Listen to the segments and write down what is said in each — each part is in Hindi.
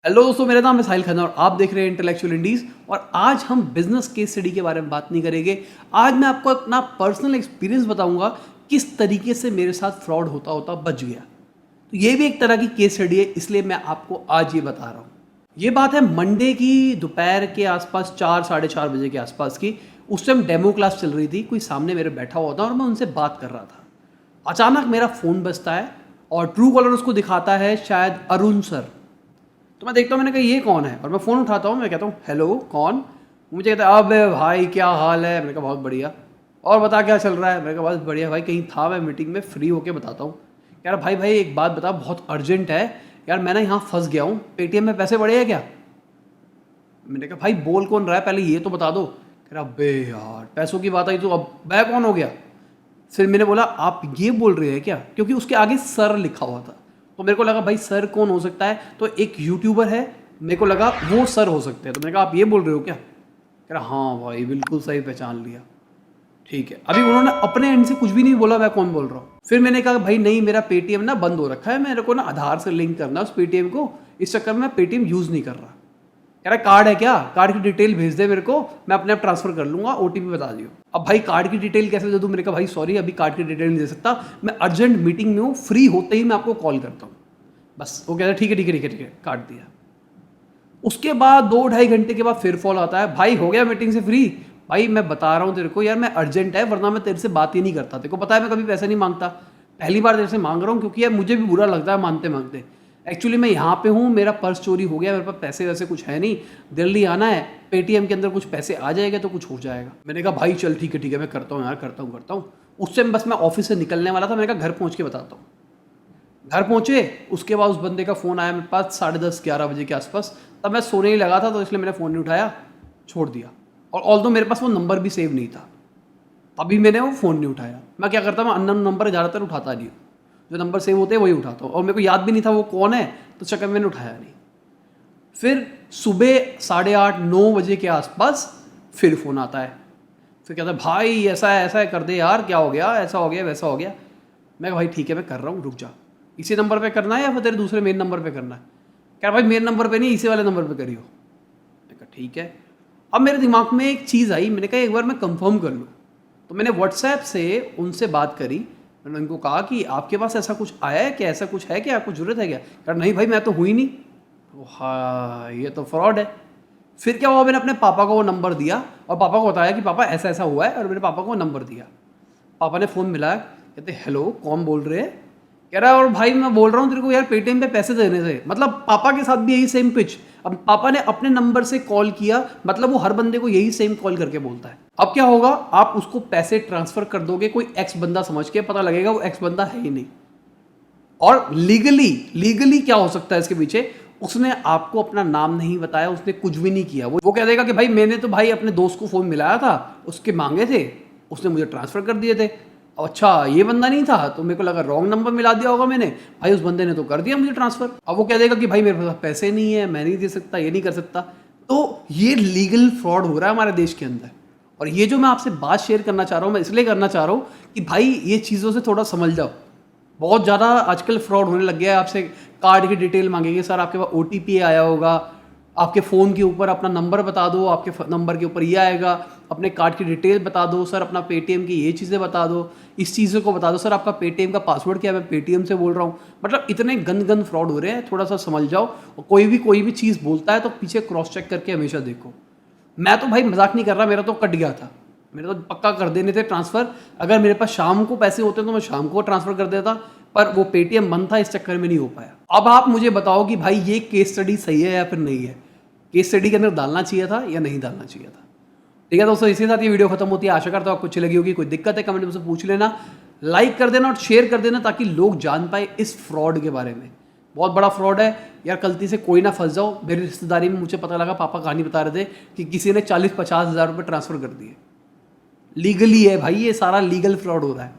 हेलो दोस्तों, मेरा नाम है साहिल खन्ना और आप देख रहे हैं इंटेलेक्चुअल इंडीज। और आज हम बिजनेस केस स्टडी के बारे में बात नहीं करेंगे। आज मैं आपको अपना पर्सनल एक्सपीरियंस बताऊंगा किस तरीके से मेरे साथ फ्रॉड होता होता बच गया। तो ये भी एक तरह की केस स्टडी है, इसलिए मैं आपको आज ये बता रहा हूँ। ये बात है मंडे की दोपहर के आसपास 4 साढ़े 4 बजे के आसपास की। उस टाइम डेमो क्लास चल रही थी, कोई सामने मेरे बैठा हुआ था और मैं उनसे बात कर रहा था। अचानक मेरा फ़ोन बजता है और ट्रू कॉलर उसको दिखाता है शायद अरुण सर। तो मैं देखता हूँ, मैंने कहा ये कौन है, और मैं फ़ोन उठाता हूँ, मैं कहता हूँ हेलो कौन। मुझे कहता है अबे भाई क्या हाल है। मैंने कहा बहुत बढ़िया, और बता क्या चल रहा है। मैंने कहा बस बढ़िया भाई, कहीं था मैं मीटिंग में, फ्री होके बताता हूँ। कह रहा भाई एक बात बता, बहुत अर्जेंट है यार, मैं ना यहाँ फंस गया हूँ, पेटीएम में पैसे बढ़े हैं क्या। मैंने कहा भाई बोल कौन रहा है, पहले ये तो बता दो। कह रहा अबे यार पैसों की बात आई तो अब मैं कौन हो गया। फिर मैंने बोला आप ये बोल रहे हैं क्या, क्योंकि उसके आगे सर लिखा हुआ था। तो मेरे को लगा भाई सर कौन हो सकता है, तो एक यूट्यूबर है, मेरे को लगा वो सर हो सकते हैं। तो मैंने कहा आप ये बोल रहे हो क्या। कह रहा हाँ भाई बिल्कुल सही पहचान लिया। ठीक है, अभी उन्होंने अपने एंड से कुछ भी नहीं बोला मैं कौन बोल रहा हूँ। फिर मैंने कहा भाई नहीं, मेरा पेटीएम ना बंद हो रखा है, मेरे को ना आधार से लिंक करना उस पेटीएम को, इस चक्कर में मैं पेटीएम यूज़ नहीं कर रहा। कह रहा कार्ड है क्या, कार्ड की डिटेल भेज दे मेरे को, मैं अपने आप ट्रांसफर कर लूंगा, ओटीपी बता दियो। अब भाई कार्ड की डिटेल कैसे दे दूं। मैंने कहा भाई सॉरी अभी कार्ड की डिटेल नहीं दे सकता, मैं अर्जेंट मीटिंग में हूँ, फ्री होते ही मैं आपको कॉल करता हूँ। बस वो कहता है ठीक है ठीक है ठीक है ठीक है, काट दिया। उसके बाद 2 ढाई घंटे के बाद फिर फॉल आता है, भाई हो गया मीटिंग से फ्री। भाई मैं बता रहा हूँ तेरे को यार, मैं अर्जेंट है, वरना मैं तेरे से बात ही नहीं करता। तेरे को पता है मैं कभी पैसे नहीं मांगता, पहली बार तेरे से मांग रहा हूँ, क्योंकि यार मुझे भी बुरा लगता है मानते मांगते। एक्चुअली मैं यहाँ पे हूँ, मेरा पर्स चोरी हो गया, मेरे पास पैसे वैसे कुछ है नहीं, दिल्ली आना है, पेटीएम के अंदर कुछ पैसे आ जाएगा तो कुछ हो जाएगा। मैंने कहा भाई चल ठीक है मैं करता हूँ यार, करता हूँ। उस टाइम बस मैं ऑफिस से निकलने वाला था, मैंने कहा घर पहुँच के बताता हूँ। घर पहुँचे, उसके बाद उस बंदे का फ़ोन आया मेरे पास 10:30 11 बजे के आसपास। तब मैं सोने ही लगा था, तो इसलिए मैंने फ़ोन नहीं उठाया, छोड़ दिया। और ऑल्दो मेरे पास वो नंबर भी सेव नहीं था, तभी मैंने वो फ़ोन नहीं उठाया। मैं क्या करता हूँ, अननोन नंबर ज़्यादातर उठाता नहीं हूँ, जो नंबर सेव होते हैं वही उठाता हूँ, और मेरे को याद भी नहीं था वो कौन है, तो चक्कर मैंने उठाया नहीं। फिर सुबह 8:30 9 बजे के आसपास फिर फ़ोन आता है। फिर कहता है भाई ऐसा है कर दे यार, क्या हो गया, ऐसा हो गया वैसा हो गया। मैं कहा भाई ठीक है मैं कर रहा हूँ, रुक जा। इसी नंबर पे करना है या फिर तेरे दूसरे मेन नंबर पे करना है। कह रहा भाई मेन नंबर पे नहीं, इसी वाले नंबर पे करियो। मैं कहा ठीक है। अब मेरे दिमाग में एक चीज़ आई, मैंने कहा एक बार मैं कंफर्म कर लूँ। तो मैंने व्हाट्सएप से उनसे बात करी, मैंने उनको कहा कि आपके पास ऐसा कुछ आया है क्या, ऐसा कुछ है क्या, आपको जरूरत है क्या। कहा नहीं भाई मैं तो हुई नहीं। तो हाँ ये तो फ्रॉड है। फिर क्या हुआ, मैंने अपने पापा को वो नंबर दिया और पापा को बताया कि पापा ऐसा ऐसा हुआ है, और मेरे पापा को वो नंबर दिया। पापा ने फ़ोन मिलाया, कहते हेलो कौन बोल रहे हैं। कह रहा है और भाई मैं बोल रहा हूँ तेरे को यार पेटीएम पे पैसे देने से। मतलब पापा के साथ भी यही सेम पिच। अब पापा ने अपने नंबर से कॉल किया, मतलब वो हर बंदे को यही सेम कॉल करके बोलता है। अब क्या होगा, आप उसको पैसे ट्रांसफर कर दोगे कोई एक्स बंदा समझ के, पता लगेगा वो एक्स बंदा है ही नहीं। और लीगली क्या हो सकता है इसके पीछे, उसने आपको अपना नाम नहीं बताया, उसने कुछ भी नहीं किया। वो कह देगा कि भाई मैंने तो भाई अपने दोस्त को फ़ोन मिलाया था, उसके मांगे थे, उसने मुझे ट्रांसफ़र कर दिए थे। अच्छा ये बंदा नहीं था, तो मेरे को लगा रॉन्ग नंबर मिला दिया होगा मैंने, भाई उस बंदे ने तो कर दिया मुझे ट्रांसफ़र। अब वो कह देगा कि भाई मेरे पास पैसे नहीं है, मैं नहीं दे सकता, ये नहीं कर सकता। तो ये लीगल फ्रॉड हो रहा है हमारे देश के अंदर। और ये जो मैं आपसे बात शेयर करना चाह रहा हूँ, मैं इसलिए करना चाह रहा हूँ कि भाई ये चीज़ों से थोड़ा समझ जाओ। बहुत ज़्यादा आजकल फ्रॉड होने लग गया है। आपसे कार्ड की डिटेल मांगेंगे, सर आपके पास ओटीपी आया होगा, आपके फ़ोन के ऊपर अपना नंबर बता दो, आपके नंबर के ऊपर ये आएगा, अपने कार्ड की डिटेल बता दो, सर अपना पेटीएम की ये चीज़ें बता दो, इस चीज़ों को बता दो, सर आपका पेटीएम का पासवर्ड क्या है, मैं पेटीएम से बोल रहा हूँ। मतलब इतने गंद फ्रॉड हो रहे हैं, थोड़ा सा समझ जाओ। और कोई भी चीज़ बोलता है तो पीछे क्रॉस चेक करके हमेशा देखो। मैं तो भाई मजाक नहीं कर रहा, मेरा तो कट गया था, मेरे तो पक्का कर देने थे ट्रांसफ़र। अगर मेरे पास शाम को पैसे होते तो मैं शाम को ट्रांसफ़र कर देता, पर वो पेटीएम बंद था, इस चक्कर में नहीं हो पाया। अब आप मुझे बताओ कि भाई ये केस स्टडी सही है या फिर नहीं है, केस स्टडी के अंदर डालना चाहिए था या नहीं डालना चाहिए था। ठीक है दोस्तों, इसी के साथ ये वीडियो खत्म होती है। आशा करता हूँ आपको अच्छी लगी होगी। कोई दिक्कत है कमेंट में से पूछ लेना, लाइक कर देना और शेयर कर देना, ताकि लोग जान पाए इस फ्रॉड के बारे में। बहुत बड़ा फ्रॉड है यार, गलती से कोई ना फंस जाओ। मेरी रिश्तेदारी में मुझे पता लगा, पापा कहानी बता रहे थे कि किसी ने 40-50 हज़ार रुपये ट्रांसफ़र कर दिए। लीगली है भाई, ये सारा लीगल फ्रॉड हो रहा है।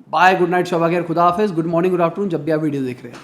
बाय, गुड नाइट, शब खैर, खुदा हाफिज़, गुड मॉर्निंग, गुड आफ्टरनून, जब भी आप वीडियो देख रहे हैं।